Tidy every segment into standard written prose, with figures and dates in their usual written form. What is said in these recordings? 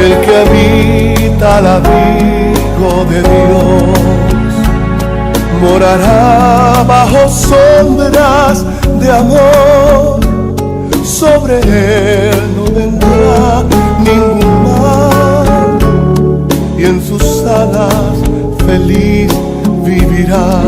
el que habita al abrigo de Dios morará bajo sombras de amor. Sobre él no vendrá ningún mal, y en sus alas feliz vivirá.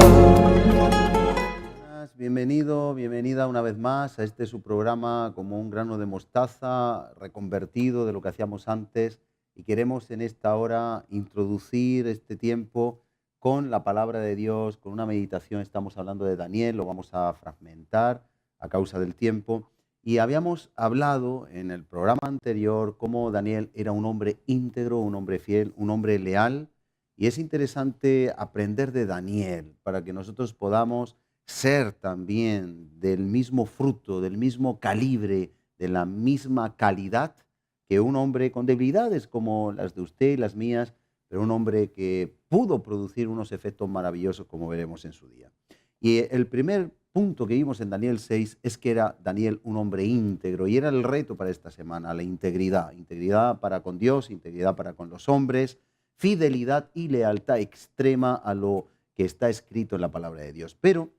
Bienvenido, bienvenida una vez más a este su programa Como un grano de mostaza, reconvertido de lo que hacíamos antes, y queremos en esta hora introducir este tiempo con la palabra de Dios, con una meditación. Estamos hablando de Daniel, lo vamos a fragmentar a causa del tiempo, y habíamos hablado en el programa anterior cómo Daniel era un hombre íntegro, un hombre fiel, un hombre leal, y es interesante aprender de Daniel para que nosotros podamos ser también del mismo fruto, del mismo calibre, de la misma calidad que un hombre con debilidades como las de usted y las mías, pero un hombre que pudo producir unos efectos maravillosos como veremos en su día. Y el primer punto que vimos en Daniel 6 es que era Daniel un hombre íntegro, y era el reto para esta semana, la integridad. Integridad para con Dios, integridad para con los hombres, fidelidad y lealtad extrema a lo que está escrito en la palabra de Dios. Pero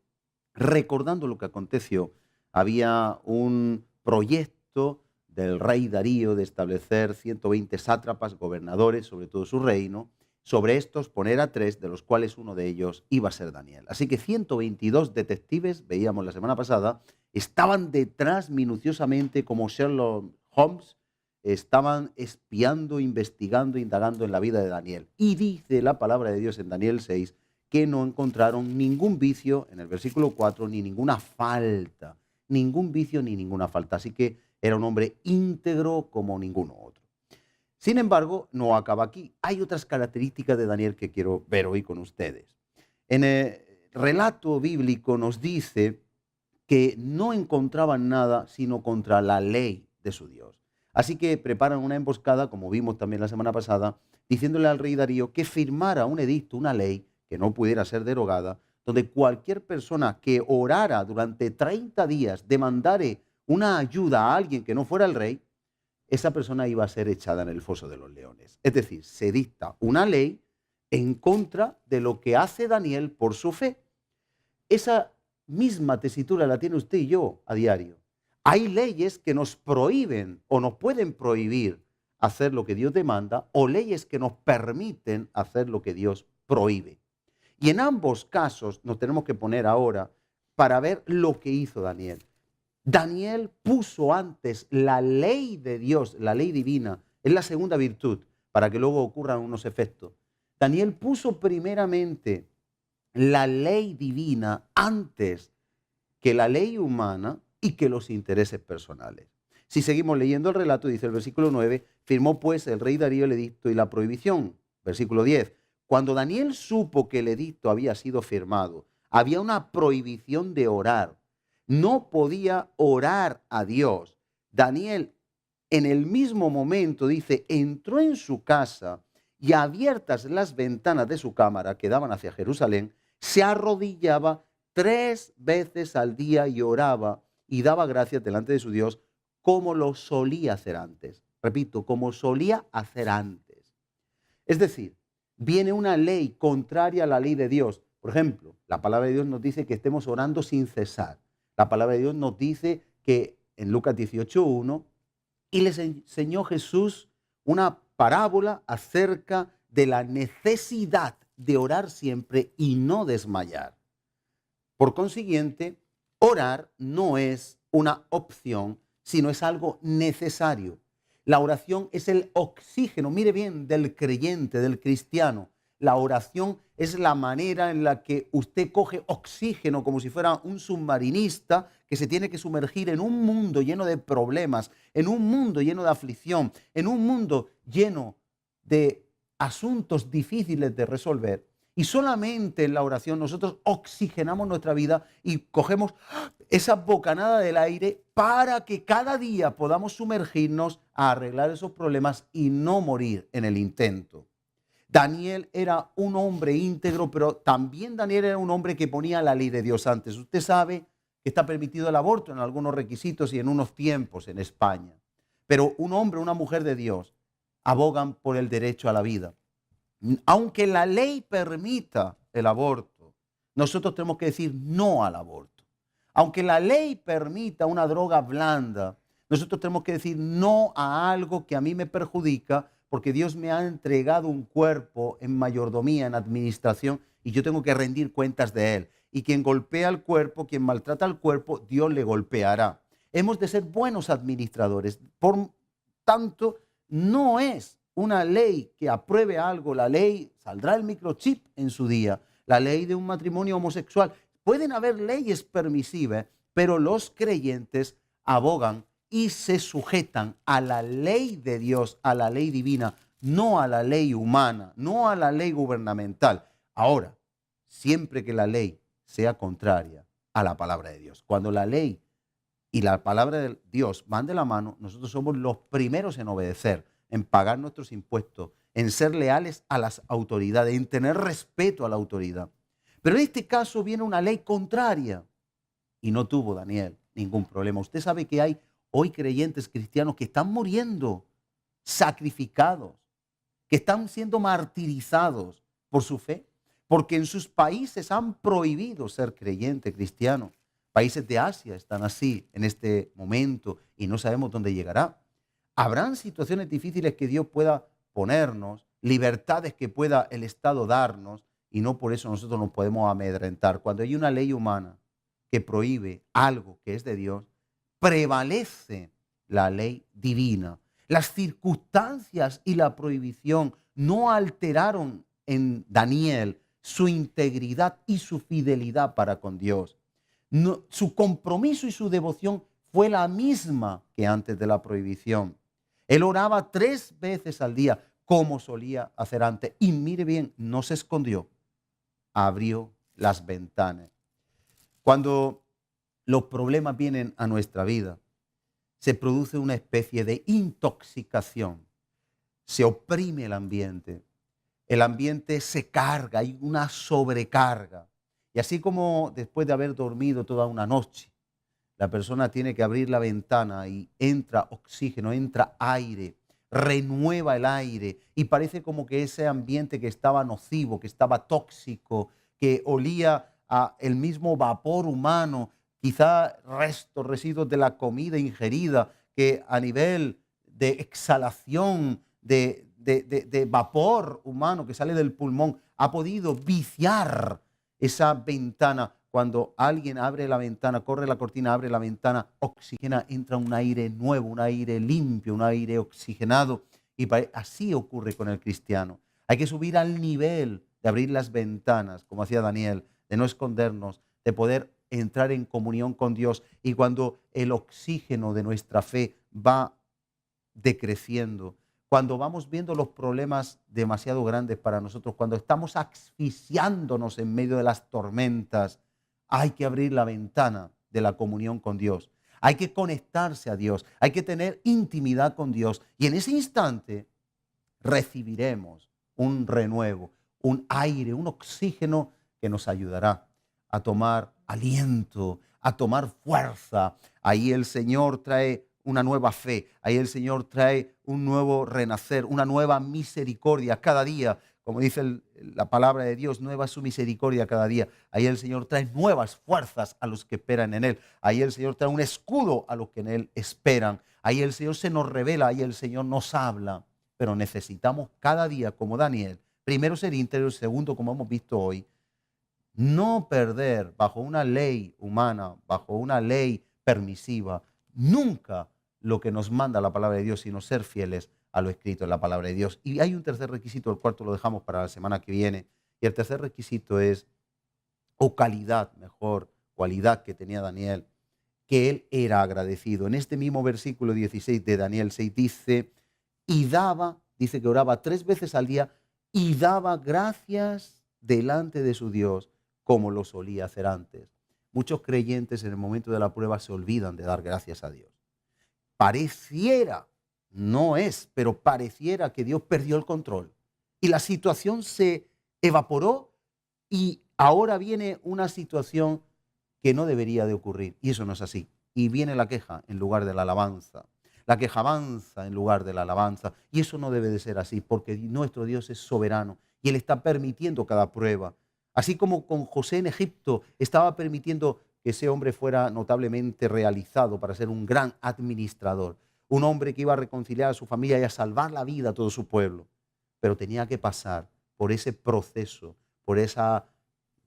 recordando lo que aconteció, había un proyecto del rey Darío de establecer 120 sátrapas, gobernadores sobre todo su reino. Sobre estos poner a 3, de los cuales uno de ellos iba a ser Daniel. Así que 122 detectives, veíamos la semana pasada, estaban detrás minuciosamente como Sherlock Holmes, estaban espiando, investigando, indagando en la vida de Daniel. Y dice la palabra de Dios en Daniel 6 que no encontraron ningún vicio en el versículo 4, ni ninguna falta, ningún vicio ni ninguna falta. Así que era un hombre íntegro como ninguno otro. Sin embargo, no acaba aquí. Hay otras características de Daniel que quiero ver hoy con ustedes. En el relato bíblico nos dice que no encontraban nada sino contra la ley de su Dios. Así que preparan una emboscada, como vimos también la semana pasada, diciéndole al rey Darío que firmara un edicto, una ley que no pudiera ser derogada, donde cualquier persona que orara durante 30 días demandare una ayuda a alguien que no fuera el rey, esa persona iba a ser echada en el foso de los leones. Es decir, se dicta una ley en contra de lo que hace Daniel por su fe. Esa misma tesitura la tiene usted y yo a diario. Hay leyes que nos prohíben o nos pueden prohibir hacer lo que Dios demanda, o leyes que nos permiten hacer lo que Dios prohíbe. Y en ambos casos nos tenemos que poner ahora para ver lo que hizo Daniel. Daniel puso antes la ley de Dios, la ley divina, es la segunda virtud, para que luego ocurran unos efectos. Daniel puso primeramente la ley divina antes que la ley humana y que los intereses personales. Si seguimos leyendo el relato, dice el versículo 9, firmó pues el rey Darío el edicto y la prohibición. Versículo 10, cuando Daniel supo que el edicto había sido firmado, había una prohibición de orar. No podía orar a Dios. Daniel, en el mismo momento, dice, entró en su casa y abiertas las ventanas de su cámara que daban hacia Jerusalén, se arrodillaba 3 veces al día y oraba y daba gracias delante de su Dios como lo solía hacer antes. Repito, como solía hacer antes. Es decir, viene una ley contraria a la ley de Dios. Por ejemplo, la palabra de Dios nos dice que estemos orando sin cesar. La palabra de Dios nos dice que en Lucas 18:1, y les enseñó Jesús una parábola acerca de la necesidad de orar siempre y no desmayar. Por consiguiente, orar no es una opción, sino es algo necesario. La oración es el oxígeno, mire bien, del creyente, del cristiano. La oración es la manera en la que usted coge oxígeno como si fuera un submarinista que se tiene que sumergir en un mundo lleno de problemas, en un mundo lleno de aflicción, en un mundo lleno de asuntos difíciles de resolver. Y solamente en la oración nosotros oxigenamos nuestra vida y cogemos esa bocanada del aire para que cada día podamos sumergirnos a arreglar esos problemas y no morir en el intento. Daniel era un hombre íntegro, pero también Daniel era un hombre que ponía la ley de Dios antes. Usted sabe que está permitido el aborto en algunos requisitos y en unos tiempos en España. Pero un hombre, una mujer de Dios, abogan por el derecho a la vida. Aunque la ley permita el aborto, nosotros tenemos que decir no al aborto. Aunque la ley permita una droga blanda, nosotros tenemos que decir no a algo que a mí me perjudica, porque Dios me ha entregado un cuerpo en mayordomía, en administración, y yo tengo que rendir cuentas de él. Y quien golpea al cuerpo, quien maltrata al cuerpo, Dios le golpeará. Hemos de ser buenos administradores. Por tanto, no es una ley que apruebe algo. La ley, saldrá el microchip en su día, la ley de un matrimonio homosexual. Pueden haber leyes permisivas, pero los creyentes abogan y se sujetan a la ley de Dios, a la ley divina, no a la ley humana, no a la ley gubernamental. Ahora, siempre que la ley sea contraria a la palabra de Dios. Cuando la ley y la palabra de Dios van de la mano, nosotros somos los primeros en obedecer, en pagar nuestros impuestos, en ser leales a las autoridades, en tener respeto a la autoridad. Pero en este caso viene una ley contraria y no tuvo Daniel ningún problema. Usted sabe que hay hoy creyentes cristianos que están muriendo, sacrificados, que están siendo martirizados por su fe, porque en sus países han prohibido ser creyente cristiano. Países de Asia están así en este momento y no sabemos dónde llegará. Habrán situaciones difíciles que Dios pueda ponernos, libertades que pueda el Estado darnos, y no por eso nosotros nos podemos amedrentar. Cuando hay una ley humana que prohíbe algo que es de Dios, prevalece la ley divina. Las circunstancias y la prohibición no alteraron en Daniel su integridad y su fidelidad para con Dios. No, su compromiso y su devoción fue la misma que antes de la prohibición. Él oraba 3 veces al día, como solía hacer antes. Y mire bien, no se escondió, abrió las ventanas. Cuando los problemas vienen a nuestra vida, se produce una especie de intoxicación. Se oprime el ambiente se carga, hay una sobrecarga. Y así como después de haber dormido toda una noche, la persona tiene que abrir la ventana y entra oxígeno, entra aire, renueva el aire y parece como que ese ambiente que estaba nocivo, que estaba tóxico, que olía a el mismo vapor humano, quizá residuos de la comida ingerida, que a nivel de exhalación, de vapor humano que sale del pulmón, ha podido viciar esa ventana. Cuando alguien abre la ventana, corre la cortina, abre la ventana, oxigena, entra un aire nuevo, un aire limpio, un aire oxigenado. Y así ocurre con el cristiano. Hay que subir al nivel de abrir las ventanas, como hacía Daniel, de no escondernos, de poder entrar en comunión con Dios. Y cuando el oxígeno de nuestra fe va decreciendo, cuando vamos viendo los problemas demasiado grandes para nosotros, cuando estamos asfixiándonos en medio de las tormentas, hay que abrir la ventana de la comunión con Dios. Hay que conectarse a Dios, hay que tener intimidad con Dios. Y en ese instante recibiremos un renuevo, un aire, un oxígeno que nos ayudará a tomar aliento, a tomar fuerza. Ahí el Señor trae una nueva fe, ahí el Señor trae un nuevo renacer, una nueva misericordia cada día. Como dice la palabra de Dios, nueva es su misericordia cada día. Ahí el Señor trae nuevas fuerzas a los que esperan en Él. Ahí el Señor trae un escudo a los que en Él esperan. Ahí el Señor se nos revela, ahí el Señor nos habla. Pero necesitamos cada día, como Daniel, primero ser íntegro, segundo, como hemos visto hoy, no perder bajo una ley humana, bajo una ley permisiva, nunca lo que nos manda la palabra de Dios, sino ser fieles a lo escrito en la palabra de Dios. Y hay un tercer requisito, el cuarto lo dejamos para la semana que viene, y el tercer requisito es, o calidad, mejor, cualidad que tenía Daniel, que él era agradecido. En este mismo versículo 16 de Daniel 6 dice, y daba, dice que oraba 3 veces al día, y daba gracias delante de su Dios, como lo solía hacer antes. Muchos creyentes en el momento de la prueba se olvidan de dar gracias a Dios. Pareciera, no es, pero pareciera que Dios perdió el control y la situación se evaporó y ahora viene una situación que no debería de ocurrir y eso no es así. Y viene la queja en lugar de la alabanza. la queja avanza en lugar de la alabanza. Y eso no debe de ser así, porque nuestro Dios es soberano y Él está permitiendo cada prueba. Así como con José en Egipto estaba permitiendo que ese hombre fuera notablemente realizado para ser un gran administrador, un hombre que iba a reconciliar a su familia y a salvar la vida a todo su pueblo. Pero tenía que pasar por ese proceso, por esa,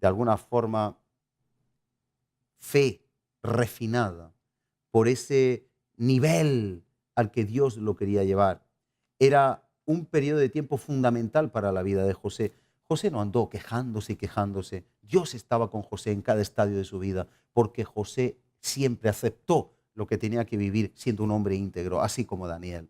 de alguna forma, fe refinada, por ese nivel al que Dios lo quería llevar. Era un periodo de tiempo fundamental para la vida de José. José no andó quejándose y quejándose. Dios estaba con José en cada estadio de su vida, porque José siempre aceptó lo que tenía que vivir siendo un hombre íntegro, así como Daniel.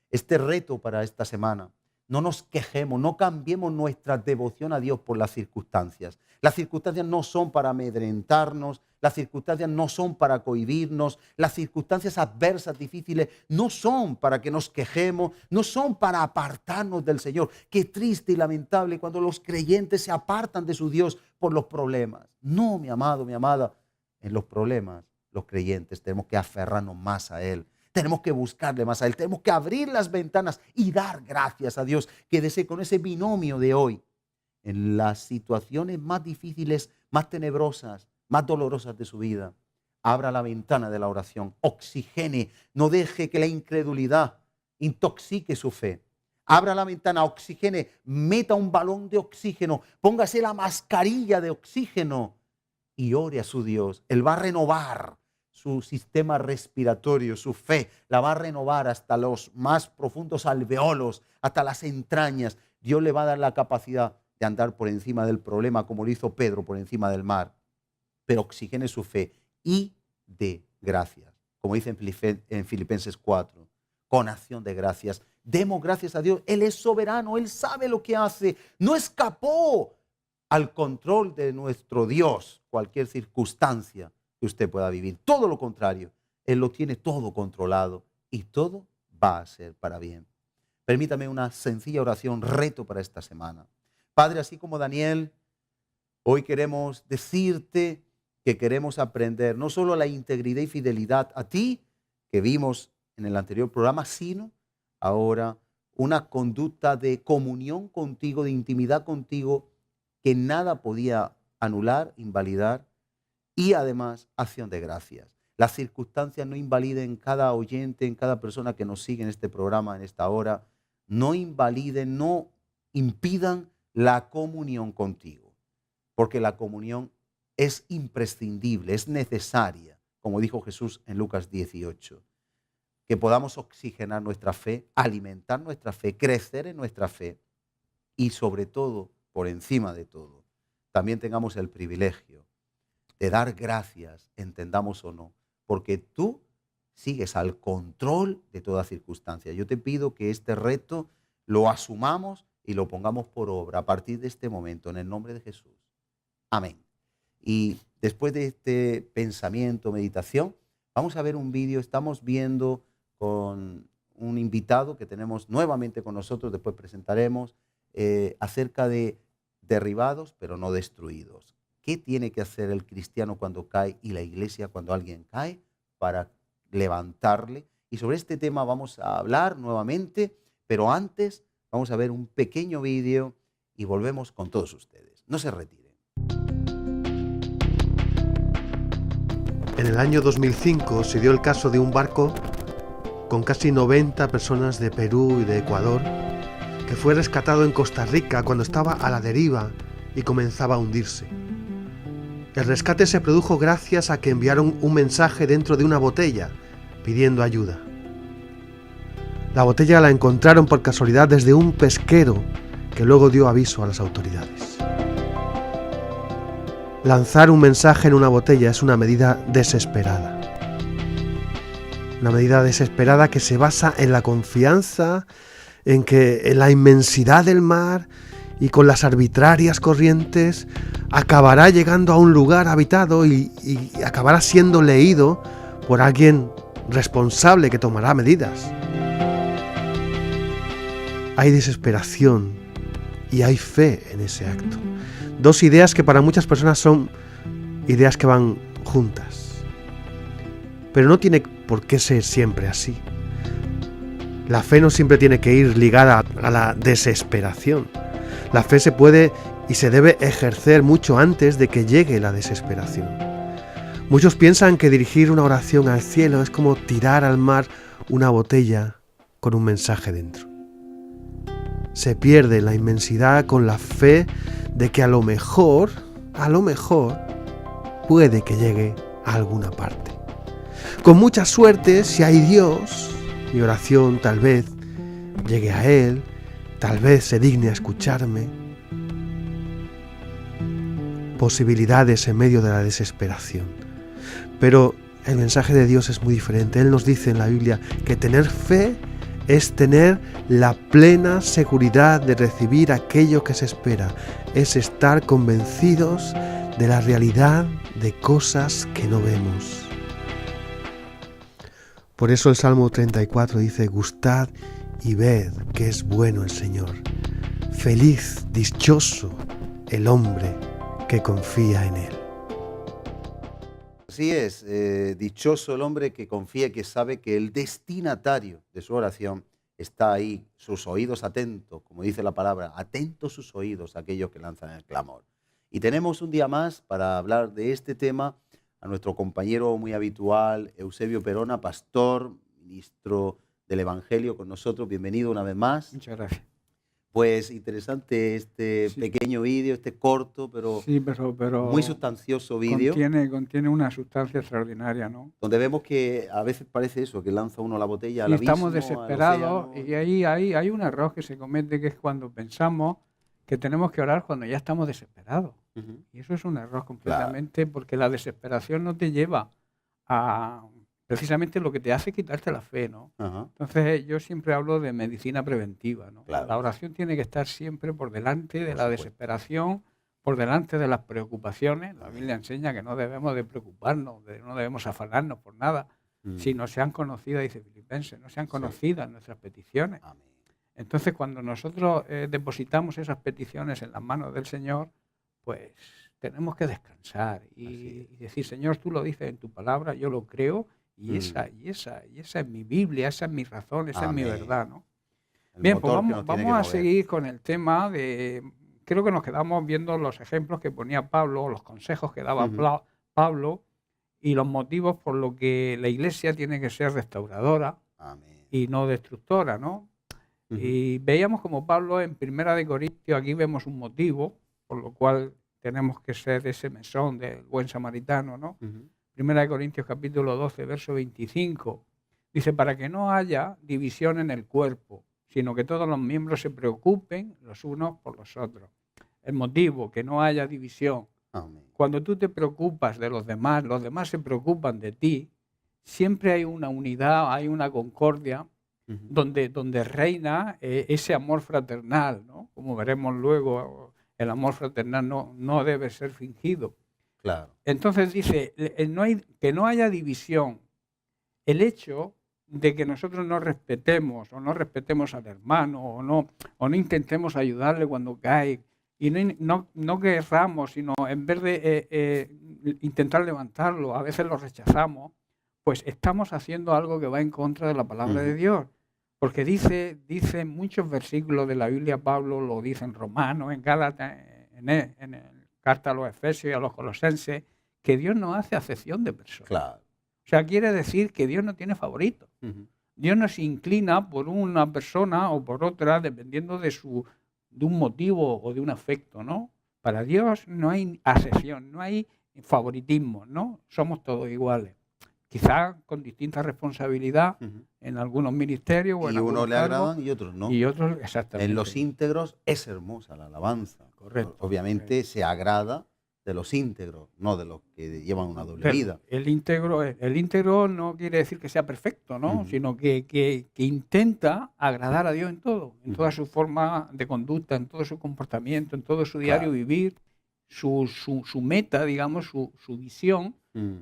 Este reto para esta semana: no nos quejemos, no cambiemos nuestra devoción a Dios por las circunstancias. Las circunstancias no son para amedrentarnos, las circunstancias no son para cohibirnos, las circunstancias adversas, difíciles, no son para que nos quejemos, no son para apartarnos del Señor. Qué triste y lamentable cuando los creyentes se apartan de su Dios por los problemas. No, mi amado, mi amada, en los problemas, los creyentes tenemos que aferrarnos más a Él. Tenemos que buscarle más a Él, tenemos que abrir las ventanas y dar gracias a Dios. Quédese con ese binomio de hoy. En las situaciones más difíciles, más tenebrosas, más dolorosas de su vida, abra la ventana de la oración, oxigene, no deje que la incredulidad intoxique su fe. Abra la ventana, oxigene, meta un balón de oxígeno, póngase la mascarilla de oxígeno y ore a su Dios. Él va a renovar su sistema respiratorio, su fe, la va a renovar hasta los más profundos alveolos, hasta las entrañas. Dios le va a dar la capacidad de andar por encima del problema, como lo hizo Pedro por encima del mar. Pero oxigene su fe y dé gracias. Como dice en Filipenses 4, con acción de gracias. Demos gracias a Dios. Él es soberano, Él sabe lo que hace. No escapó al control de nuestro Dios cualquier circunstancia que usted pueda vivir. Todo lo contrario, Él lo tiene todo controlado y todo va a ser para bien. Permítame una sencilla oración, reto para esta semana. Padre, así como Daniel, hoy queremos decirte que queremos aprender no solo la integridad y fidelidad a ti, que vimos en el anterior programa, sino ahora una conducta de comunión contigo, de intimidad contigo, que nada podía anular, invalidar, y además acción de gracias. Las circunstancias no invaliden cada oyente, en cada persona que nos sigue en este programa, en esta hora, no invaliden, no impidan la comunión contigo, porque la comunión es imprescindible, es necesaria, como dijo Jesús en Lucas 18, que podamos oxigenar nuestra fe, alimentar nuestra fe, crecer en nuestra fe y sobre todo, por encima de todo, también tengamos el privilegio de dar gracias, entendamos o no, porque tú sigues al control de toda circunstancia. Yo te pido que este reto lo asumamos y lo pongamos por obra a partir de este momento, en el nombre de Jesús. Amén. Y después de este pensamiento, meditación, vamos a ver un vídeo. Estamos viendo con un invitado que tenemos nuevamente con nosotros, después presentaremos, acerca de derribados pero no destruidos. ¿Qué tiene que hacer el cristiano cuando cae y la iglesia cuando alguien cae para levantarle? Y sobre este tema vamos a hablar nuevamente, pero antes vamos a ver un pequeño vídeo y volvemos con todos ustedes. No se retiren. En el año 2005 se dio el caso de un barco con casi 90 personas de Perú y de Ecuador que fue rescatado en Costa Rica cuando estaba a la deriva y comenzaba a hundirse. El rescate se produjo gracias a que enviaron un mensaje dentro de una botella pidiendo ayuda. La botella la encontraron por casualidad desde un pesquero que luego dio aviso a las autoridades. Lanzar un mensaje en una botella es una medida desesperada. Una medida desesperada que se basa en la confianza, en la inmensidad del mar y con las arbitrarias corrientes acabará llegando a un lugar habitado y acabará siendo leído por alguien responsable que tomará medidas. Hay desesperación y hay fe en ese acto. Dos ideas que para muchas personas son ideas que van juntas. Pero no tiene por qué ser siempre así. La fe no siempre tiene que ir ligada a la desesperación. La fe se puede y se debe ejercer mucho antes de que llegue la desesperación. Muchos piensan que dirigir una oración al cielo es como tirar al mar una botella con un mensaje dentro. Se pierde la inmensidad con la fe de que a lo mejor, puede que llegue a alguna parte. Con mucha suerte, si hay Dios, mi oración tal vez llegue a Él, tal vez se digne a escucharme. Posibilidades en medio de la desesperación. Pero el mensaje de Dios es muy diferente. Él nos dice en la Biblia que tener fe es tener la plena seguridad de recibir aquello que se espera. Es estar convencidos de la realidad de cosas que no vemos. Por eso el Salmo 34 dice: gustad y ved que es bueno el Señor. Feliz, dichoso el hombre que confía en Él. Así es, dichoso el hombre que confía y que sabe que el destinatario de su oración está ahí, sus oídos atentos, como dice la palabra, atentos sus oídos a aquellos que lanzan el clamor. Y tenemos un día más para hablar de este tema a nuestro compañero muy habitual, Eusebio Perona, pastor, ministro del Evangelio con nosotros. Bienvenido una vez más. Muchas gracias. Pues interesante este pequeño vídeo, este corto, pero muy sustancioso vídeo. Contiene una sustancia extraordinaria, ¿no? Donde vemos que a veces parece eso, que lanza uno la botella al y abismo, estamos desesperados, y ahí hay un error que se comete, que es cuando pensamos que tenemos que orar cuando ya estamos desesperados. Uh-huh. Y eso es un error completamente, porque la desesperación no te lleva a precisamente lo que te hace quitarte la fe, ¿no? Uh-huh. Entonces yo siempre hablo de medicina preventiva, ¿no? Claro. La oración tiene que estar siempre por delante de la desesperación, por delante de las preocupaciones. La Biblia enseña que no debemos de preocuparnos, no debemos afanarnos por nada, sino sean conocidas, dice Filipenses, no sean conocidas nuestras peticiones. Amén. Entonces cuando nosotros depositamos esas peticiones en las manos del Señor, pues tenemos que descansar y decir: Señor, tú lo dices en tu palabra, yo lo creo. Y esa es mi Biblia, esa es mi razón, esa Amén. es mi verdad, ¿no? El Bien, pues motor vamos a seguir con el tema de... Creo que nos quedamos viendo los ejemplos que ponía Pablo, los consejos que daba Pablo y los motivos por los que la Iglesia tiene que ser restauradora. Amén. Y no destructora, ¿no? Uh-huh. Y veíamos como Pablo en Primera de Corintios, aquí vemos un motivo por lo cual tenemos que ser ese mesón del buen samaritano, ¿no? Uh-huh. Primera de Corintios capítulo 12, verso 25, dice: para que no haya división en el cuerpo, sino que todos los miembros se preocupen los unos por los otros. El motivo, que no haya división. Amén. Cuando tú te preocupas de los demás se preocupan de ti, siempre hay una unidad, hay una concordia, uh-huh, donde reina ese amor fraternal, ¿no? Como veremos luego, el amor fraternal no debe ser fingido. Claro. Entonces dice, que no haya división. El hecho de que nosotros no respetemos al hermano o no intentemos ayudarle cuando cae y no querramos, sino en vez de intentar levantarlo, a veces lo rechazamos, pues estamos haciendo algo que va en contra de la palabra de Dios. Porque dice en muchos versículos de la Biblia, Pablo lo dice en Romanos, en Gálatas, en carta a los Efesios y a los Colosenses, que Dios no hace acepción de personas. Claro. O sea, quiere decir que Dios no tiene favoritos. Uh-huh. Dios no se inclina por una persona o por otra, dependiendo de un motivo o de un afecto, ¿no? Para Dios no hay acepción, no hay favoritismo, ¿no? Somos todos iguales. Quizás con distinta responsabilidad en algunos ministerios. Y unos le agradan y otros no. Y otros, exactamente. En los íntegros es hermosa la alabanza. Correcto. Obviamente se agrada de los íntegros, no de los que llevan una doble vida. El íntegro no quiere decir que sea perfecto, ¿no? Sino que intenta agradar a Dios en todo, en toda su forma de conducta, en todo su comportamiento, en todo su diario vivir. Su meta, digamos, su visión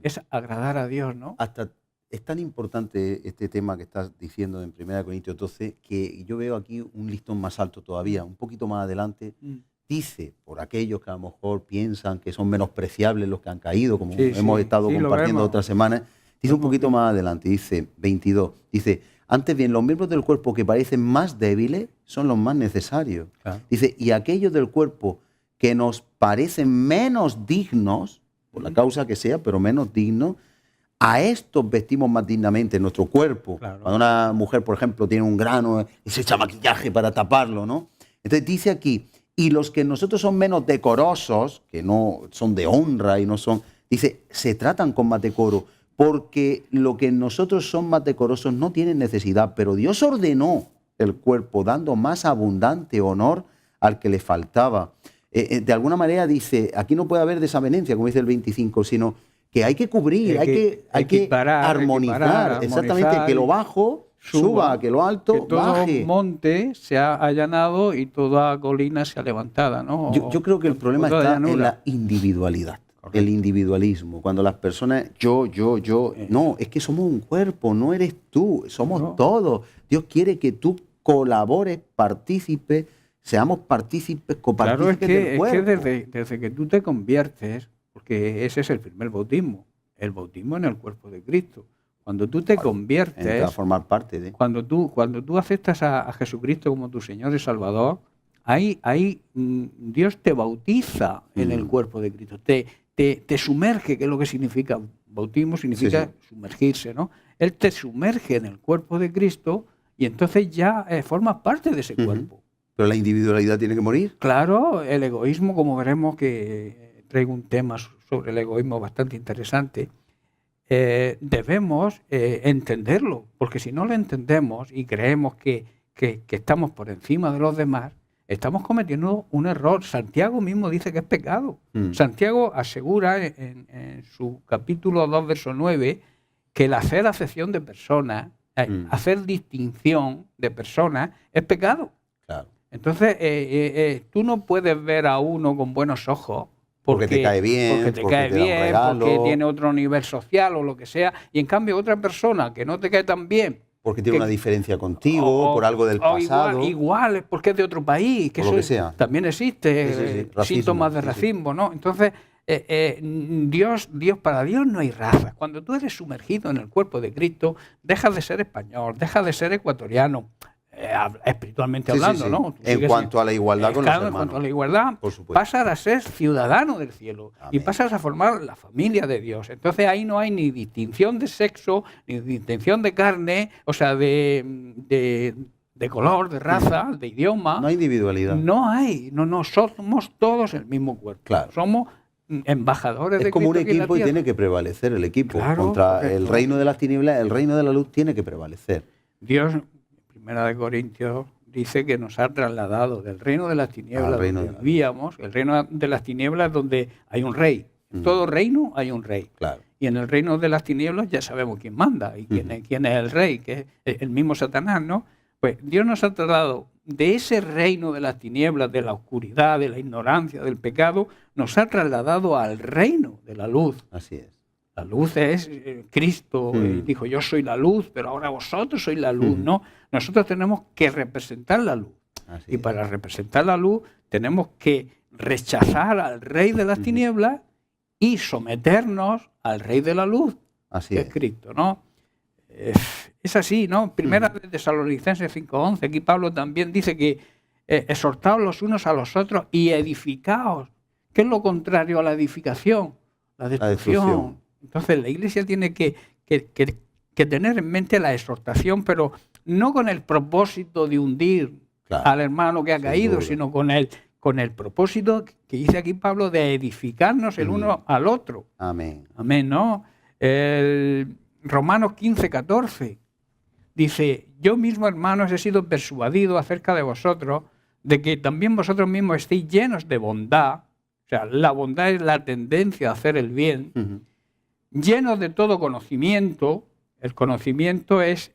es agradar a Dios, ¿no? Hasta es tan importante este tema que estás diciendo en 1 Corintios 12 que yo veo aquí un listón más alto todavía, un poquito más adelante. Dice, por aquellos que a lo mejor piensan que son menospreciables los que han caído, como hemos estado compartiendo otras semanas, dice un poquito más adelante, dice 22, dice: Antes bien, los miembros del cuerpo que parecen más débiles son los más necesarios. Claro. Dice, y aquellos del cuerpo que nos parecen menos dignos, por la causa que sea, pero menos dignos, a estos vestimos más dignamente en nuestro cuerpo. Claro. Cuando una mujer, por ejemplo, tiene un grano y se echa maquillaje para taparlo, ¿no? Entonces dice aquí, y los que nosotros son menos decorosos, que no son de honra y no son, dice, se tratan con más decoro, porque lo que nosotros son más decorosos no tienen necesidad, pero Dios ordenó el cuerpo dando más abundante honor al que le faltaba. De alguna manera dice, aquí no puede haber desavenencia, como dice el 25, sino que hay que cubrir, hay que armonizar, exactamente, que lo bajo suba, que lo alto que todo baje. monte sea allanado y toda colina sea levantada, ¿no? Yo creo que el problema toda está llanura. en la individualidad, Correcto. el individualismo. Cuando las personas, yo, no, es que somos un cuerpo, no eres tú, somos No. todos. Dios quiere que tú colabores, partícipes, seamos partícipes, Claro, copartícipes del es que cuerpo. desde que tú te conviertes, porque ese es el primer bautismo, el bautismo en el cuerpo de Cristo. Cuando tú te Entra a conviertes, formar parte de. cuando tú aceptas a Jesucristo como tu Señor y Salvador, ahí Dios te bautiza en el cuerpo de Cristo, te sumerge, que es lo que significa bautismo, significa sumergirse, ¿no? Él te sumerge en el cuerpo de Cristo y entonces ya formas parte de ese cuerpo. Pero la individualidad tiene que morir. Claro, el egoísmo, como veremos que traigo un tema sobre el egoísmo bastante interesante, debemos entenderlo, porque si no lo entendemos y creemos que estamos por encima de los demás, estamos cometiendo un error. Santiago mismo dice que es pecado. Santiago asegura en su capítulo 2, verso 9, que el hacer acepción de personas, hacer distinción de personas, es pecado. Claro. Entonces, tú no puedes ver a uno con buenos ojos Porque te cae bien, porque te porque cae te da un bien, regalo. porque tiene otro nivel social o lo que sea, y en cambio otra persona que no te cae tan bien, Porque tiene una diferencia contigo, por algo del pasado. igual, porque es de otro país, que Por lo eso que sea. también existe, Sí. Racismo, síntomas de sí. racismo, ¿no? Entonces, para Dios no hay razas. Cuando tú eres sumergido en el cuerpo de Cristo, dejas de ser español, dejas de ser ecuatoriano, espiritualmente Sí, hablando, sí. ¿no? Tú En sigues cuanto a la igualdad con los claro, en hermanos. cuanto a la igualdad, Por supuesto. pasas a ser ciudadano del cielo y Amén. pasas a formar la familia de Dios. Entonces ahí no hay ni distinción de sexo, ni distinción de carne, o sea, de color, de raza, de idioma. No hay individualidad. No, somos todos el mismo cuerpo. Claro. Somos embajadores de Es como un Cristo aquí en la equipo y tierra. tiene que prevalecer el equipo. Claro, Contra correcto. el reino de las tinieblas, el reino de la luz tiene que prevalecer. Dios, en Primera de Corintios, dice que nos ha trasladado del reino de las tinieblas Al reino donde de la luz. vivíamos, el reino de las tinieblas donde hay un rey. En todo reino hay un rey. Claro. Y en el reino de las tinieblas ya sabemos quién manda y quién es el rey, que es el mismo Satanás, ¿no? Pues Dios nos ha trasladado de ese reino de las tinieblas, de la oscuridad, de la ignorancia, del pecado, nos ha trasladado al reino de la luz. Así es. La luz es Cristo, dijo, yo soy la luz, pero ahora vosotros sois la luz, ¿no? Nosotros tenemos que representar la luz. Así Y es. para representar la luz tenemos que rechazar al rey de las tinieblas y someternos al rey de la luz, Así que es. es Cristo, ¿no? Es así, ¿no? Primera de Tesalonicenses 5:11, aquí Pablo también dice que exhortaos los unos a los otros y edificaos. ¿Qué es lo contrario a la edificación? La destrucción. destrucción. Entonces la Iglesia tiene que tener en mente la exhortación, pero no con el propósito de hundir Claro. al hermano que ha Sin caído, duda. sino con el propósito que dice aquí Pablo de edificarnos el uno al otro. Amén. Amén, ¿no? El Romanos 15:14 dice, yo mismo, hermanos, he sido persuadido acerca de vosotros de que también vosotros mismos estéis llenos de bondad. O sea, la bondad es la tendencia a hacer el bien, llenos de todo conocimiento. El conocimiento es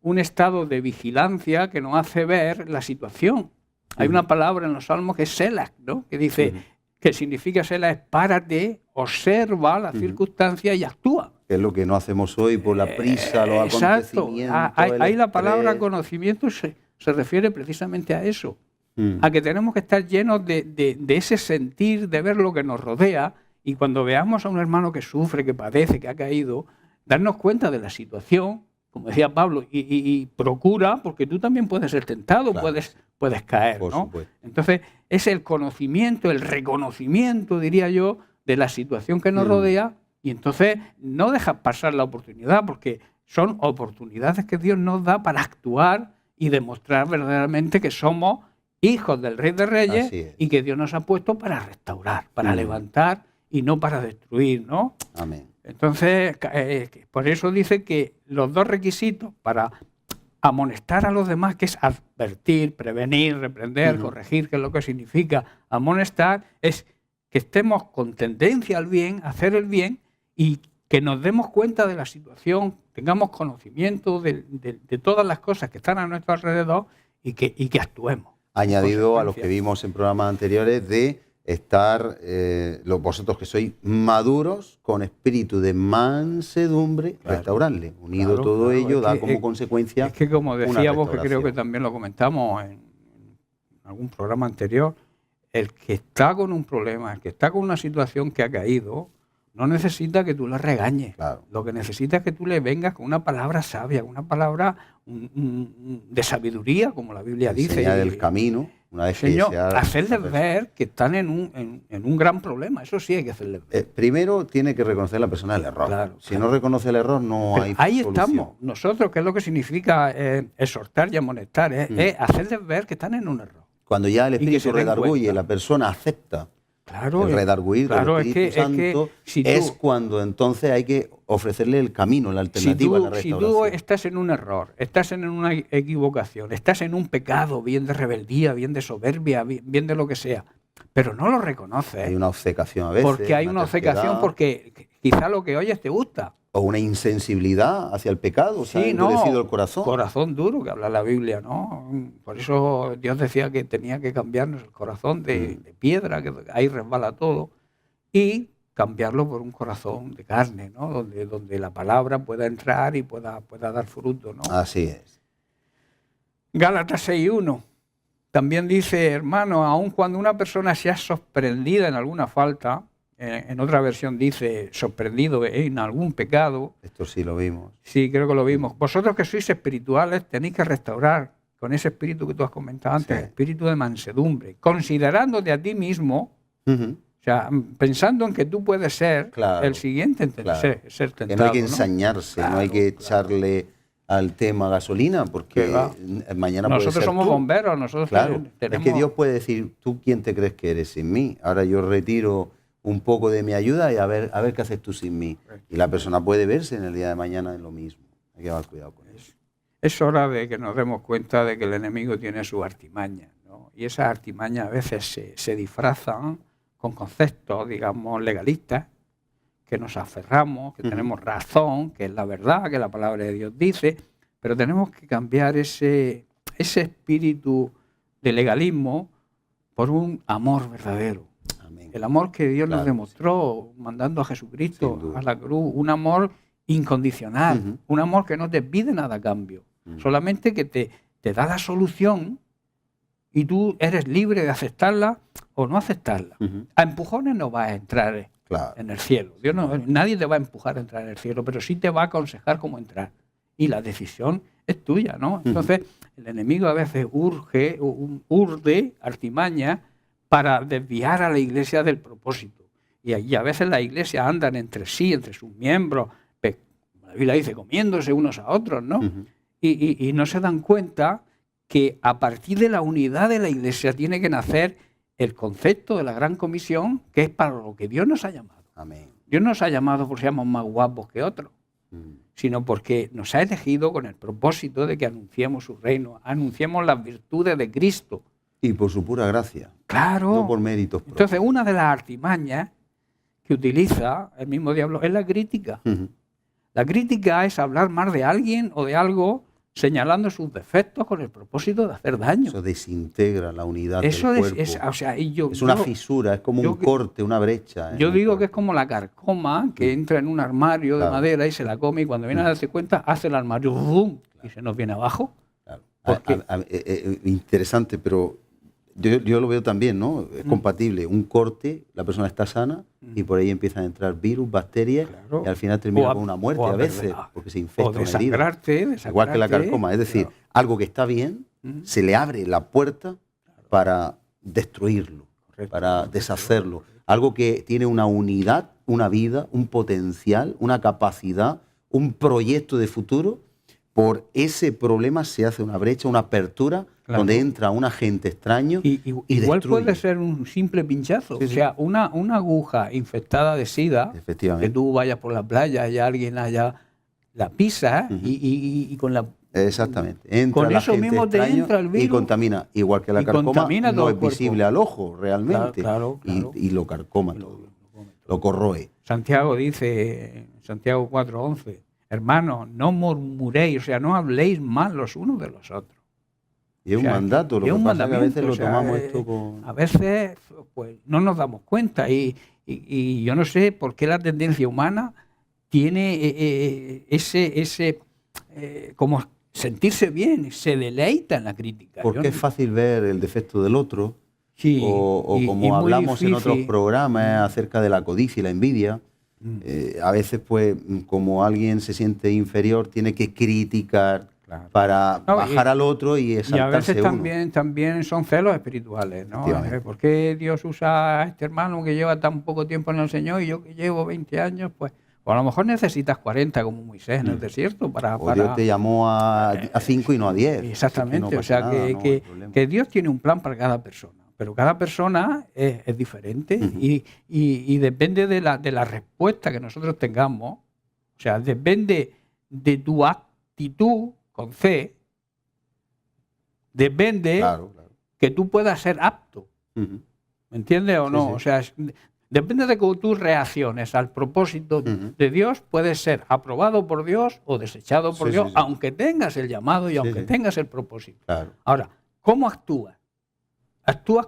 un estado de vigilancia que nos hace ver la situación. Hay una palabra en los Salmos que es Selah, ¿no? Que dice, que significa Selah es párate, observa la circunstancia y actúa. Que es lo que no hacemos hoy por la prisa, los Exacto. acontecimientos. Ahí el la palabra estrés. conocimiento se refiere precisamente a eso. Mm. A que tenemos que estar llenos de ese sentir, de ver lo que nos rodea, y cuando veamos a un hermano que sufre, que padece, que ha caído, darnos cuenta de la situación como decía Pablo, y procura, porque tú también puedes ser tentado, Claro. puedes caer, Por ¿no? supuesto. Entonces, es el conocimiento, el reconocimiento, diría yo, de la situación que nos rodea, y entonces no dejas pasar la oportunidad, porque son oportunidades que Dios nos da para actuar y demostrar verdaderamente que somos hijos del Rey de Reyes Así es. y que Dios nos ha puesto para restaurar, para levantar y no para destruir, ¿no? Amén. Entonces, por eso dice que los dos requisitos para amonestar a los demás, que es advertir, prevenir, reprender, corregir, que es lo que significa amonestar, es que estemos con tendencia al bien, a hacer el bien, y que nos demos cuenta de la situación, tengamos conocimiento de todas las cosas que están a nuestro alrededor y que actuemos. Añadido a lo que consecuencia. vimos en programas anteriores de estar, vosotros que sois maduros, con espíritu de mansedumbre, Claro. restaurarle. Unido Claro, todo claro, ello, es da que- como es- consecuencia Es que como una decíamos, que creo que restauración. también lo comentamos en algún programa anterior, el que está con un problema, el que está con una situación que ha caído, no necesita que tú le regañes. Claro. Lo que necesita es que tú le vengas con una palabra sabia, una palabra de sabiduría, como la Biblia dice. Enseñar y- el camino, una vez Señor, que se ha... hacerles ver que están en un gran problema. Eso sí hay que hacerles ver. Primero tiene que reconocer la persona el error. Claro, Si claro. no reconoce el error, no Pero hay ahí solución. estamos. Nosotros, ¿qué es lo que significa exhortar y amonestar? Es hacerles ver que están en un error. Cuando ya el Y que Espíritu se den redarguye, cuenta. la persona acepta Claro, el redarguir claro, del Espíritu Santo, si es tú- cuando entonces hay que ofrecerle el camino, la alternativa, la si tú restauración. estás en un error, estás en una equivocación, estás en un pecado, bien de rebeldía, bien de soberbia, bien de lo que sea, pero no lo reconoces, Hay una obcecación a veces. porque hay una obcecación, terquedad, porque quizá lo que oyes te gusta. o una insensibilidad hacia el pecado, se ha Sí, no, endurecido el corazón. corazón duro, que habla la Biblia, ¿no? Por eso Dios decía que tenía que cambiarnos el corazón de piedra, que ahí resbala todo, y cambiarlo por un corazón de carne, ¿no? Donde la palabra pueda entrar y pueda dar fruto, ¿no? Así es. Gálatas 6:1 también dice, hermano, aun cuando una persona sea sorprendida en alguna falta, en otra versión dice sorprendido en algún pecado, Esto sí lo vimos. sí, creo que lo vimos. Vosotros que sois espirituales tenéis que restaurar con ese espíritu que tú has comentado antes, Sí. espíritu de mansedumbre, considerándote a ti mismo, Ujú. o sea, pensando en que tú puedes ser Claro, el siguiente en claro. ser tentado. Que no hay que ¿no? ensañarse, no hay Claro, que claro. echarle al tema gasolina, porque Que va. mañana puede Nosotros ser somos tú. bomberos, nosotros Claro, tenemos... es que Dios puede decir, ¿tú quién te crees que eres sin mí? Ahora yo retiro un poco de mi ayuda y a ver qué haces tú sin mí. Y la persona puede verse en el día de mañana en lo mismo. Hay que llevar cuidado con eso. Es hora de que nos demos cuenta de que el enemigo tiene sus artimañas, ¿no? Y esas artimañas a veces se disfrazan con conceptos, digamos, legalistas, que nos aferramos, que tenemos razón, que es la verdad, que la palabra de Dios dice, pero tenemos que cambiar ese espíritu de legalismo por un amor verdadero. Amén. El amor que Dios nos Claro, demostró mandando a Jesucristo Sin duda. a la cruz, un amor incondicional, Ujú. un amor que no te pide nada a cambio, solamente que te da la solución y tú eres libre de aceptarla o no aceptarla. Ujú. A empujones no vas a entrar Claro. en el cielo. Nadie te va a empujar a entrar en el cielo, pero sí te va a aconsejar cómo entrar. Y la decisión es tuya, ¿no? Entonces, el enemigo a veces urde artimaña para desviar a la iglesia del propósito. Y a veces las iglesias andan entre sí, entre sus miembros, la Biblia dice, comiéndose unos a otros, ¿no? Ujú. Y no se dan cuenta que a partir de la unidad de la iglesia tiene que nacer el concepto de la gran comisión, que es para lo que Dios nos ha llamado. Amén. Dios nos ha llamado porque seamos más guapos que otros, sino porque nos ha elegido con el propósito de que anunciemos su reino, anunciemos las virtudes de Cristo. Y por su pura gracia, Claro. no por méritos propios. Entonces, una de las artimañas que utiliza el mismo diablo es la crítica. Ujú. La crítica es hablar mal de alguien o de algo señalando sus defectos con el propósito de hacer daño. Eso desintegra la unidad Eso del es, cuerpo. o sea, y yo, Es una yo- fisura, es como yo un que- corte, una brecha. en yo el digo que es cuerpo. como la carcoma que entra en un armario de Claro. madera y se la come y cuando viene a darse cuenta hace el armario ¡bum! Y se nos viene abajo. Claro. Porque- Interesante, pero Yo lo veo también, ¿no? Es compatible. Un corte, la persona está sana y por ahí empiezan a entrar virus, bacterias Claro. y al final termina O a- con una muerte o a a veces perder- porque se infecta O una herida. desangrarte, Igual que la carcoma. Es decir, claro. algo que está bien, se le abre la puerta para destruirlo, Correcto, para correcto, deshacerlo. correcto. Algo que tiene una unidad, una vida, un potencial, una capacidad, un proyecto de futuro. Por ese problema se hace una brecha, una apertura, Claro. donde entra un agente extraño y Igual destruye. puede ser un simple pinchazo. Sí, O sí. sea, una aguja infectada de SIDA, que Efectivamente. tú vayas por la playa y alguien allá la pisa Ujú. y con la... Exactamente. Entra Con el eso agente mismo te extraño entra el y virus. contamina. Igual que la Y carcoma, contamina todo no el es cuerpo. visible al ojo realmente. Claro, claro. Y lo carcoma todo. Lo corroe. Santiago dice, Santiago 4:11, hermanos, no murmuréis, o sea, no habléis mal los unos de los otros. Y es O un sea, mandato. Lo es que un pasa es que a veces mandamiento, lo o sea, tomamos esto con... A veces pues no nos damos cuenta y yo no sé por qué la tendencia humana tiene ese como sentirse bien, se deleita en la crítica. Porque es fácil ver el defecto del otro. Sí, O y como muy hablamos en otros difícil. programas acerca de la codicia y la envidia, Mm. a veces pues como alguien se siente inferior tiene que criticar Claro. para No, bajar al otro y Y a exaltarse veces uno. también son celos espirituales, ¿no? Efectivamente. ¿Por qué Dios usa a este hermano que lleva tan poco tiempo en el Señor y yo que llevo 20 años? Pues o a lo mejor necesitas 40 como Moisés en el desierto para... O Dios te llamó a 5 y no a 10. Exactamente, Así que no o sea pasa nada, no hay problema. que Dios tiene un plan para cada persona, pero cada persona es diferente Ujú. y depende de la respuesta que nosotros tengamos, o sea, depende de tu actitud con C, depende Claro, claro. que tú puedas ser apto, Ujú. ¿me entiendes o Sí, no? sí. O sea, depende de cómo tú reacciones al propósito Ujú. de Dios, puedes ser aprobado por Dios o desechado por Sí, Dios, sí, sí. aunque tengas el llamado y aunque sí. tengas el propósito. Claro. Ahora, ¿cómo actúas? ¿Actúas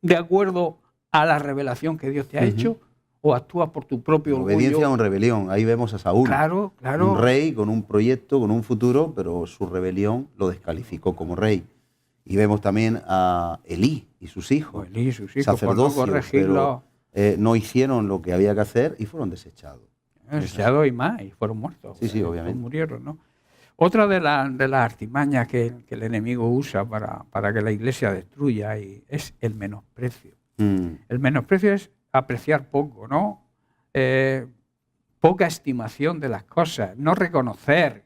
de acuerdo a la revelación que Dios te ha Ujú. hecho o actúas por tu propio Obediencia orgullo? o rebelión. Ahí vemos a Saúl. Claro, claro. Un rey con un proyecto, con un futuro, pero su rebelión lo descalificó como rey. Y vemos también a Elí y sus hijos, Pues, Elí y sus hijos, por no sacerdocios, corregirlo, pero no hicieron lo que había que hacer y fueron desechados. desechado y más, y fueron muertos. Sí, sí, obviamente. Murieron, ¿no? Otra de las artimañas que el enemigo usa para que la iglesia destruya es el menosprecio. El menosprecio es apreciar poco, ¿no? Poca estimación de las cosas, no reconocer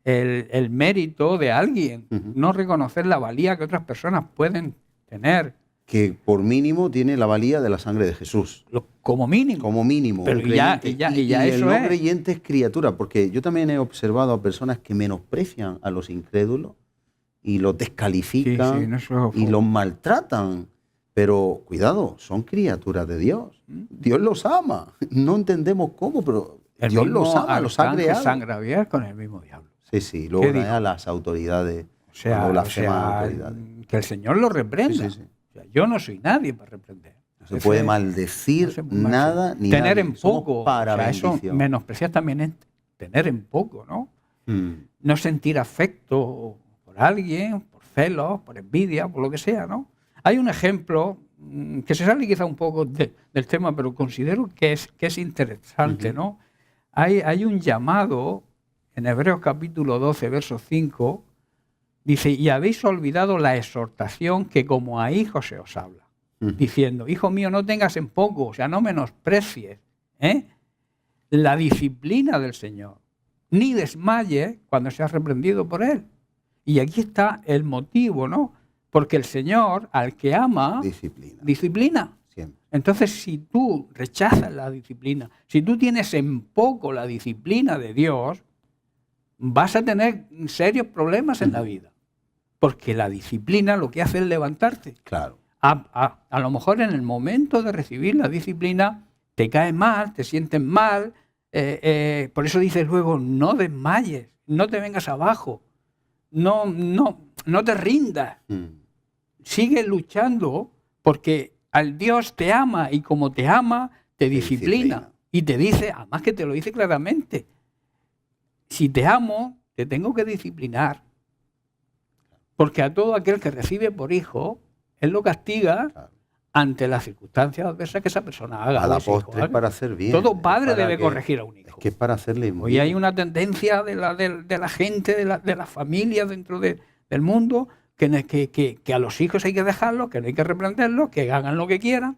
el mérito de alguien, Ujú. no reconocer la valía que otras personas pueden tener, Que por mínimo tiene la valía de la sangre de Jesús. como mínimo. Como mínimo. Pero un y ya- creyente. y ya el eso no es. creyente es criatura, porque yo también he observado a personas que menosprecian a los incrédulos y los descalifican Sí, sí, no, eso- y los maltratan. Pero cuidado, son criaturas de Dios. ¿Mm? Dios los ama. No entendemos cómo, pero el Dios mismo los ama, los ha arcángel creado. San Gabriel con el mismo diablo. Sí, sí, luego ¿Qué dijo? a las autoridades. O sea, cuando blasfeman a las autoridades. que el Señor lo reprenda. Sí, sí, sí. O sea, yo no soy nadie para reprender. No se puede Ese- maldecir no se puede nada ni tener nadie. en Somos poco. para o sea, eso bendición. menospreciar también es tener en poco, ¿no? Mm. No sentir afecto por alguien, por celos, por envidia, por lo que sea, ¿no? Hay un ejemplo que se sale quizá un poco del tema, pero considero que es interesante, Ujú. ¿no? Hay un llamado en Hebreos capítulo 12, verso 5, dice, y habéis olvidado la exhortación que como a hijos se os habla, Ujú. diciendo, hijo mío, no tengas en poco, o sea, no menosprecies la disciplina del Señor, ni desmayes cuando seas reprendido por Él. Y aquí está el motivo, ¿no? Porque el Señor, al que ama, Disciplina. disciplina. Siempre. Entonces, si tú rechazas la disciplina, si tú tienes en poco la disciplina de Dios, vas a tener serios problemas en la vida. Porque la disciplina lo que hace es levantarte. Claro. A lo mejor en el momento de recibir la disciplina te cae mal, te sientes mal. Por eso dices luego, no desmayes, no te vengas abajo, no te rindas. Sigue luchando porque al Dios te ama y como te ama, te disciplina. Y te dice, además que te lo dice claramente, si te amo, te tengo que disciplinar. Porque a todo aquel que recibe por hijo, Él lo castiga Claro. ante las circunstancias adversas que esa persona haga. A la o ese hijo postre es haga. para hacer bien. Todo es padre para debe que- corregir a un hijo. Es que es para hacerle Hoy bien. hay una tendencia de la gente, de las familias dentro del mundo, que a los hijos hay que dejarlos, que no hay que reprenderlos, que hagan lo que quieran.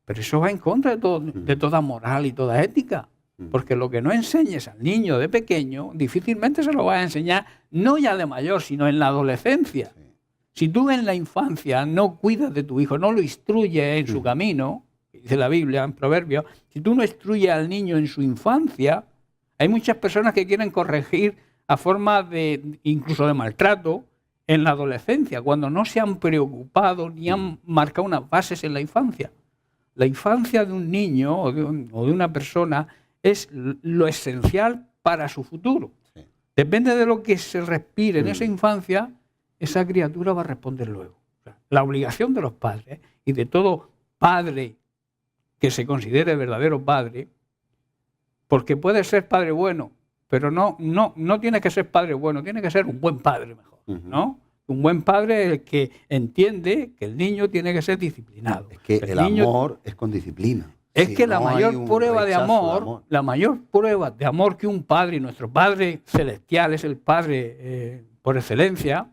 Pero eso va en contra de toda moral y toda ética. Porque lo que no enseñes al niño de pequeño, difícilmente se lo vas a enseñar, no ya de mayor, sino en la adolescencia. Sí. Si tú en la infancia no cuidas de tu hijo, no lo instruyes en su camino, dice la Biblia en Proverbios, si tú no instruyes al niño en su infancia, hay muchas personas que quieren corregir a forma de incluso de maltrato en la adolescencia, cuando no se han preocupado ni han marcado unas bases en la infancia. La infancia de un niño o de una persona es lo esencial para su futuro. Sí. Depende de lo que se respire en esa infancia, esa criatura va a responder luego. O sea, la obligación de los padres y de todo padre que se considere verdadero padre, porque puede ser padre bueno, pero no tiene que ser padre bueno, tiene que ser un buen padre mejor, ¿no? Un buen padre es el que entiende que el niño tiene que ser disciplinado. Es que el niño amor es con disciplina. es Si que la no hay mayor un prueba de rechazo amor, la mayor prueba de amor que un padre, y nuestro Padre Celestial es el Padre por excelencia,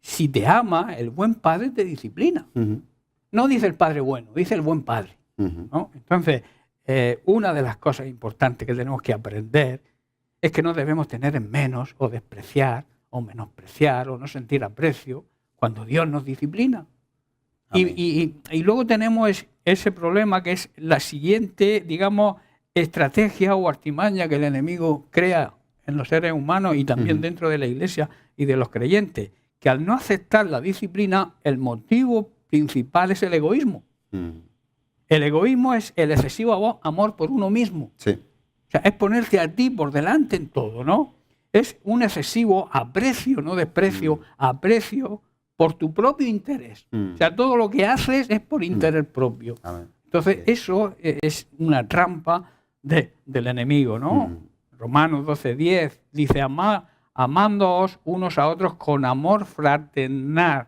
si te ama, el buen padre te disciplina. Ujú, No dice el padre bueno, dice el buen padre, ujú. ¿no? Entonces, una de las cosas importantes que tenemos que aprender es que no debemos tener en menos o despreciar o menospreciar o no sentir aprecio cuando Dios nos disciplina. Amén. Y luego tenemos ese problema que es la siguiente, digamos, estrategia o artimaña que el enemigo crea en los seres humanos y también dentro de la iglesia y de los creyentes, que al no aceptar la disciplina, el motivo principal es el egoísmo. El egoísmo es el excesivo amor por uno mismo. Sí. O sea, es ponerte a ti por delante en todo, ¿no? Es un excesivo aprecio, no desprecio, aprecio por tu propio interés. O sea, todo lo que haces es por interés propio. Amén. Entonces, Sí. eso es una trampa del enemigo, ¿no? Romanos 12:10 dice, amándoos unos a otros con amor fraternal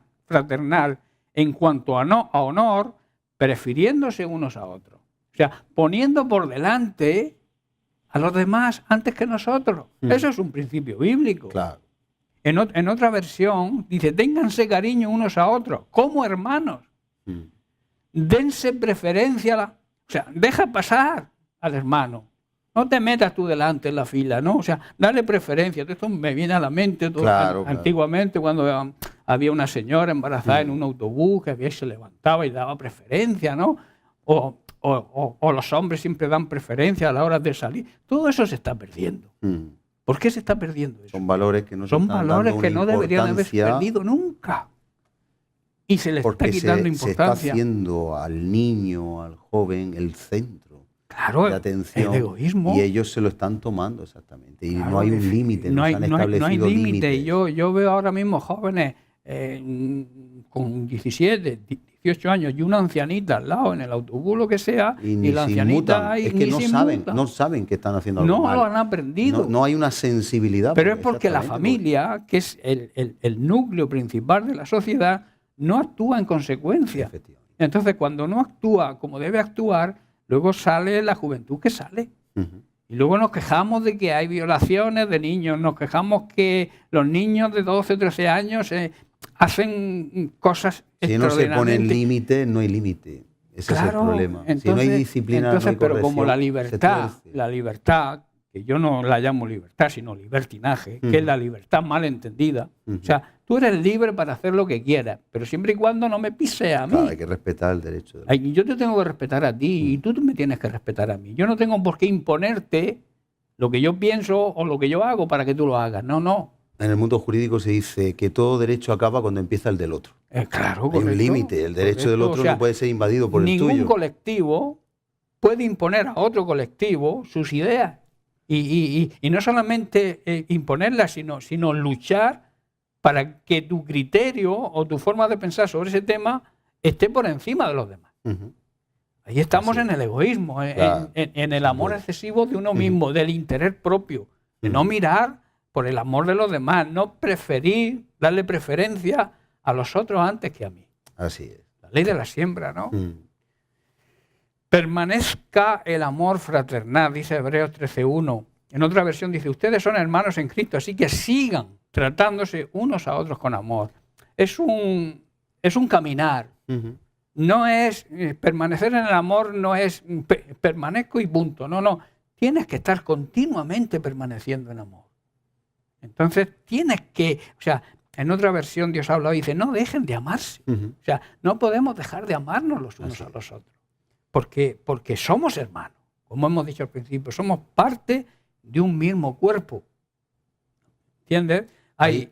en cuanto a honor, prefiriéndose unos a otros. O sea, poniendo por delante a los demás antes que nosotros. Eso es un principio bíblico. Claro. En otra versión dice, ténganse cariño unos a otros, como hermanos. Dense preferencia, o sea, deja pasar al hermano. No te metas tú delante en la fila, ¿no? O sea, dale preferencia. Esto me viene a la mente Claro, antiguamente cuando había una señora embarazada en un autobús que se levantaba y daba preferencia, ¿no? O los hombres siempre dan preferencia a la hora de salir. Todo eso se está perdiendo. ¿Por qué se está perdiendo eso? Son valores que no se Son están valores dando que una no deberían haberse importancia perdido nunca. Y se le está porque quitando se está importancia. haciendo al niño, al joven, el centro Claro, de atención. el egoísmo. Y ellos se lo están tomando exactamente. Y Claro, no hay un límite, no se han establecido no hay límite. límites. Yo veo ahora mismo jóvenes con 17, 18 años y una ancianita al lado en el autobús, lo que sea, Y ni la se ancianita inmutan. ahí Es que ni se no inmuta. saben que están haciendo algo No mal. lo han aprendido. No hay una sensibilidad. Pero es porque la exactamente, familia, que es el núcleo principal de la sociedad, no actúa en consecuencia. Efectivamente. Entonces, cuando no actúa como debe actuar, luego sale la juventud que sale. Ujú. Y luego nos quejamos de que hay violaciones de niños, nos quejamos que los niños de 12, 13 años hacen cosas Si no se ponen extraordinariamente. límite, no hay límite. Ese es el problema. Si no hay Entonces, disciplina, no hay pero como la corrección, se libertad, que yo no la llamo libertad, sino libertinaje, que es la libertad mal entendida. O sea, tú eres libre para hacer lo que quieras, pero siempre y cuando no me pises a mí. Claro, hay que respetar el derecho de Ay, yo te tengo que respetar a ti y tú me tienes que respetar a mí. Yo no tengo por qué imponerte lo que yo pienso o lo que yo hago para que tú lo hagas. No. En el mundo jurídico se dice que todo derecho acaba cuando empieza el del otro. Claro, Hay un correcto, límite. El derecho del correcto. otro O sea, no puede ser invadido por el ningún tuyo. colectivo puede imponer a otro colectivo sus ideas. Y no solamente imponerlas, sino luchar para que tu criterio o tu forma de pensar sobre ese tema esté por encima de los demás. Ujú. Ahí estamos Así en el egoísmo, Claro, en el sin amor duda. excesivo de uno mismo, del interés propio, de no mirar por el amor de los demás, no preferir, darle preferencia a los otros antes que a mí. Así es. La ley de la siembra, ¿no? Mm. Permanezca el amor fraternal, dice Hebreos 13:1. En otra versión dice, ustedes son hermanos en Cristo, así que sigan tratándose unos a otros con amor. Es un caminar. Ujú. No es permanecer en el amor, no es permanezco y punto. No. Tienes que estar continuamente permaneciendo en amor. Entonces tienes que, o sea, en otra versión Dios habla y dice, no dejen de amarse. Ujú. O sea, no podemos dejar de amarnos los unos a los otros. Porque somos hermanos. Como hemos dicho al principio, somos parte de un mismo cuerpo. ¿Entiendes? Ahí,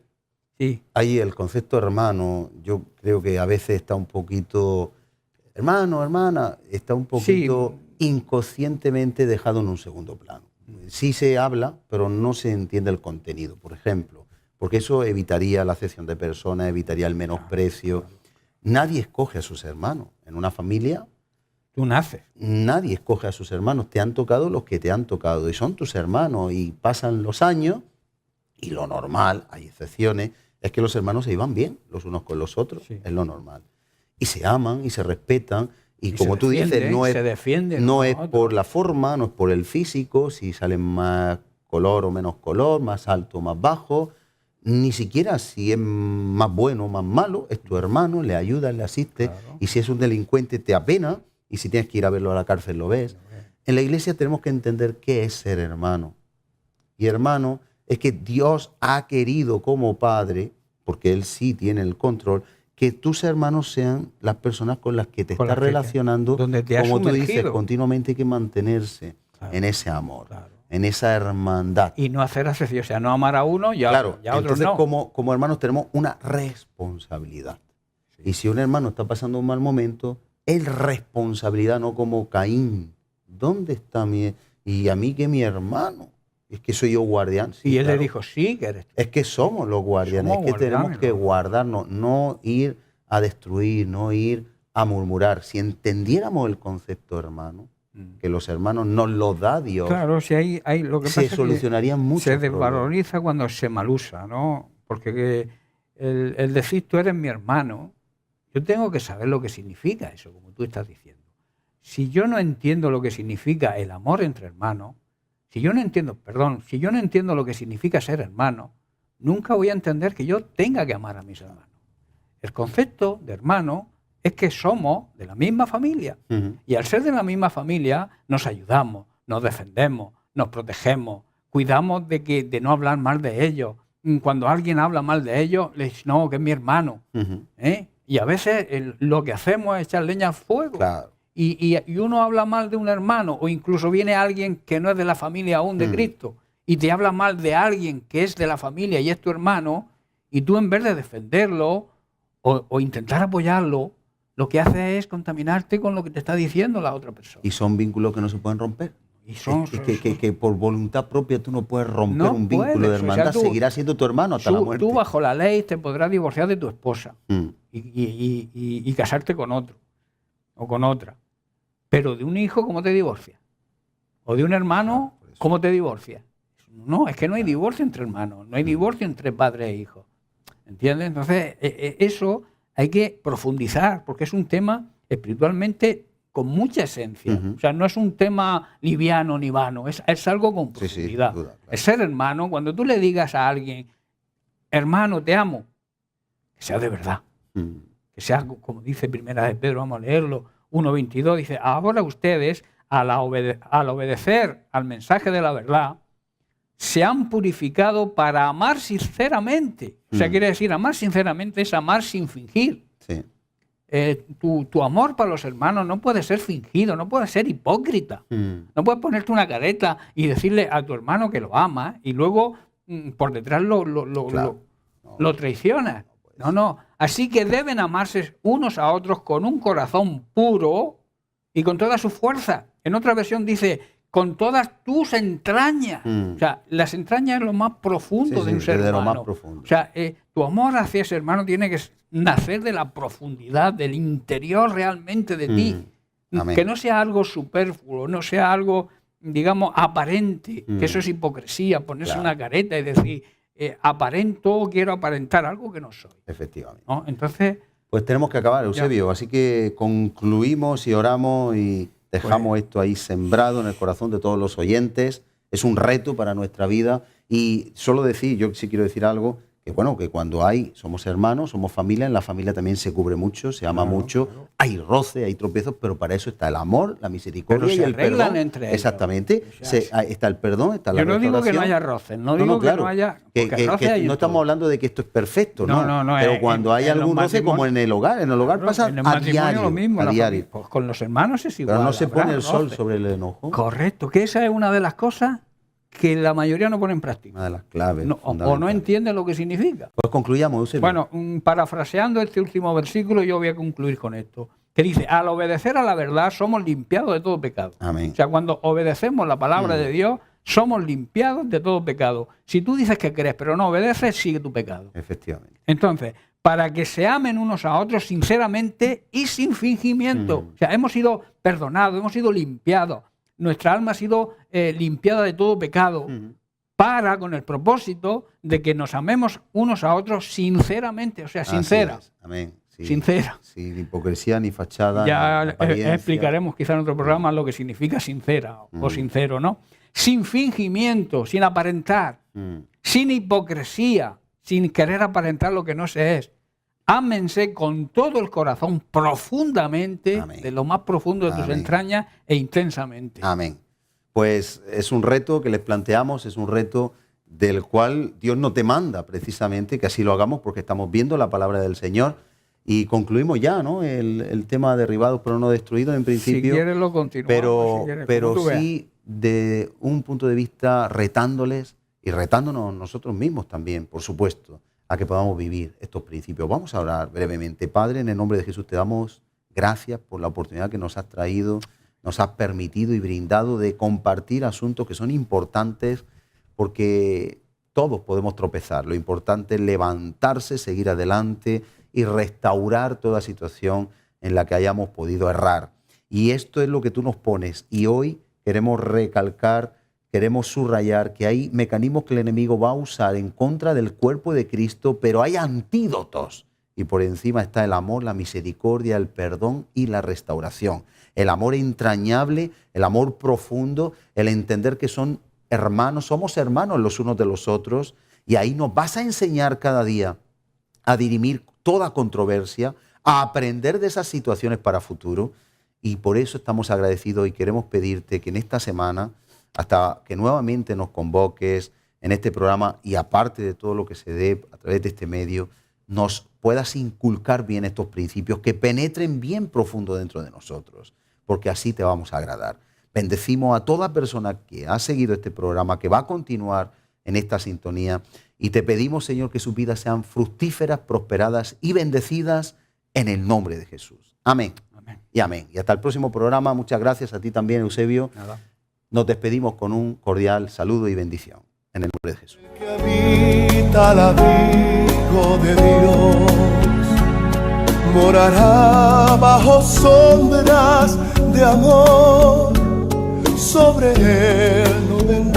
sí. Ahí el concepto hermano, yo creo que a veces está un poquito, hermano, hermana, está un poquito inconscientemente dejado en un segundo plano. Sí se habla, pero no se entiende el contenido, por ejemplo, porque eso evitaría la acepción de personas, evitaría el menosprecio. Nadie escoge a sus hermanos. En una familia, Tú naces. nadie escoge a sus hermanos. Te han tocado los que te han tocado y son tus hermanos y pasan los años y lo normal, hay excepciones, es que los hermanos se llevan bien los unos con los otros, Sí. es lo normal. Y se aman y se respetan y Y como se tú dices, defienden, se defienden no unos es a otros. por la forma, no es por el físico, si salen más color o menos color, más alto o más bajo, ni siquiera si es más bueno o más malo, es tu hermano, le ayudas, le asistes, Claro. y si es un delincuente te apena, y si tienes que ir a verlo a la cárcel lo ves. En la iglesia tenemos que entender qué es ser hermano. Y hermano es que Dios ha querido como padre, porque Él sí tiene el control, que tus hermanos sean las personas con las que te Con estás las que relacionando, donde te has como tú dices, sumergido. continuamente hay que mantenerse Claro, en ese amor, claro. en esa hermandad. Y no hacer acepción, o sea, no amar a uno y a Claro, otros entonces no. como hermanos tenemos una responsabilidad. Y si un hermano está pasando un mal momento, es responsabilidad, no como Caín. ¿Dónde está mi...? Y a mí que mi hermano, es que soy yo guardián. Sí, Y él claro. le dijo, sí, que eres tú. Es que somos los guardianes, Somos es que tenemos guardianes, que ¿no? guardarnos, no ir a destruir, no ir a murmurar. Si entendiéramos el concepto hermano, que los hermanos nos los da Dios, Claro, si hay lo que se pasa solucionarían es que muchos se problemas. desvaloriza cuando se malusa, ¿no? Porque el decir tú eres mi hermano, yo tengo que saber lo que significa eso, como tú estás diciendo. Si yo no entiendo lo que significa el amor entre hermanos, si yo no entiendo lo que significa ser hermano, nunca voy a entender que yo tenga que amar a mis hermanos. El concepto de hermano es que somos de la misma familia. Ujú. Y al ser de la misma familia, nos ayudamos, nos defendemos, nos protegemos, cuidamos de no hablar mal de ellos. Cuando alguien habla mal de ellos, le dice, no, que es mi hermano. Ujú. Y a veces lo que hacemos es echar leña al fuego. Claro. Y uno habla mal de un hermano, o incluso viene alguien que no es de la familia aún de Cristo, y te habla mal de alguien que es de la familia y es tu hermano, y tú en vez de defenderlo o intentar apoyarlo, lo que hace es contaminarte con lo que te está diciendo la otra persona. Y son vínculos que no se pueden romper. Y son- Que por voluntad propia tú no puedes romper No un vínculo puedes, de o sea, hermandad, tú- seguirá siendo tu hermano hasta la muerte. Tú bajo la ley te podrás divorciar de tu esposa Mm. y casarte con otro o con otra. Pero de un hijo, ¿cómo te divorcias? O de un hermano, por eso. ¿cómo te divorcias? No, es que no hay divorcio entre hermanos, no hay divorcio entre padre e hijo. ¿Entiendes? Entonces, eso hay que profundizar, porque es un tema espiritualmente con mucha esencia. Ujú. O sea, no es un tema liviano ni vano, es algo con Sí, sí, sin profundidad. duda, claro. El ser hermano, cuando tú le digas a alguien, hermano, te amo, que sea de verdad. Mm. Que sea, como dice Primera de Pedro, vamos a leerlo, 1.22, dice, ahora ustedes, al obedecer al mensaje de la verdad, se han purificado para amar sinceramente. O sea, quiere decir, amar sinceramente es amar sin fingir. Sí. Tu amor para los hermanos no puede ser fingido, no puede ser hipócrita. Mm. No puedes ponerte una careta y decirle a tu hermano que lo amas y luego por detrás Claro. lo traicionas. No. Así que deben amarse unos a otros con un corazón puro y con toda su fuerza. En otra versión dice, con todas tus entrañas. Mm. O sea, las entrañas es lo más profundo Sí, de sí, un ser desde lo humano. más profundo. O sea, tu amor hacia ese hermano tiene que nacer de la profundidad, del interior realmente de ti. Amén. Que no sea algo superfluo, no sea algo, digamos, aparente, que eso es hipocresía, ponerse Claro. una careta y decir, aparento, quiero aparentar algo que no soy. Efectivamente. ¿No? Entonces, Pues tenemos que acabar, Eusebio, así que concluimos y oramos y dejamos esto ahí sembrado en el corazón de todos los oyentes. Es un reto para nuestra vida y solo decir, yo sí quiero decir algo, que bueno, que cuando somos hermanos, somos familia, en la familia también se cubre mucho, se ama mucho, hay roce, hay tropiezos, pero para eso está el amor, la misericordia y el perdón. Entre ellos. Exactamente, está el perdón, está la restauración. Yo no digo que no haya roces, no digo que no haya... Que no estamos hablando de que esto es perfecto, ¿no? Pero cuando hay algún roce, como en el hogar pasa a diario. Lo mismo, a diario. Pues con los hermanos es igual. Pero no se pone el sol sobre el enojo. Correcto, que esa es una de las cosas que la mayoría no pone en práctica. Una de las claves. O no entiende lo que significa. Pues concluyamos, Eusebio. Bueno, parafraseando este último versículo, yo voy a concluir con esto. Que dice, al obedecer a la verdad somos limpiados de todo pecado. Amén. O sea, cuando obedecemos la palabra de Dios, somos limpiados de todo pecado. Si tú dices que crees, pero no obedeces, sigue tu pecado. Efectivamente. Entonces, para que se amen unos a otros sinceramente y sin fingimiento. O sea, hemos sido perdonados, hemos sido limpiados. Nuestra alma ha sido limpiada de todo pecado con el propósito de que nos amemos unos a otros sinceramente, o sea, sincera. Amén. Sí, sincera. Sin hipocresía ni fachada. Ya explicaremos quizá en otro programa lo que significa sincera o sincero, ¿no? Sin fingimiento, sin aparentar, sin hipocresía, sin querer aparentar lo que no se es. Ámense con todo el corazón, profundamente, de lo más profundo de tus entrañas e intensamente. Amén. Pues es un reto que les planteamos, es un reto del cual Dios no te manda precisamente que así lo hagamos porque estamos viendo la palabra del Señor y concluimos ya, ¿no? El tema derribados pero no destruidos en principio. Si quieres lo continuamos. Pero sí de un punto de vista retándoles y retándonos nosotros mismos también, por supuesto, a que podamos vivir estos principios. Vamos a orar brevemente. Padre, en el nombre de Jesús te damos gracias por la oportunidad que nos has traído, nos has permitido y brindado de compartir asuntos que son importantes porque todos podemos tropezar. Lo importante es levantarse, seguir adelante y restaurar toda situación en la que hayamos podido errar. Y esto es lo que tú nos pones y hoy queremos recalcar, queremos subrayar que hay mecanismos que el enemigo va a usar en contra del cuerpo de Cristo, pero hay antídotos. Y por encima está el amor, la misericordia, el perdón y la restauración. El amor entrañable, el amor profundo, el entender que son hermanos, somos hermanos los unos de los otros. Y ahí nos vas a enseñar cada día a dirimir toda controversia, a aprender de esas situaciones para futuro. Y por eso estamos agradecidos y queremos pedirte que en esta semana, hasta que nuevamente nos convoques en este programa y aparte de todo lo que se dé a través de este medio, nos puedas inculcar bien estos principios que penetren bien profundo dentro de nosotros, porque así te vamos a agradar. Bendecimos a toda persona que ha seguido este programa, que va a continuar en esta sintonía y te pedimos, Señor, que sus vidas sean fructíferas, prosperadas y bendecidas en el nombre de Jesús. Amén. Amén. Y amén. Y hasta el próximo programa. Muchas gracias a ti también, Eusebio. Nada. Nos despedimos con un cordial saludo y bendición. En el nombre de Jesús. Que habita al abrigo de Dios, morará bajo sombras de amor, sobre él no vendrá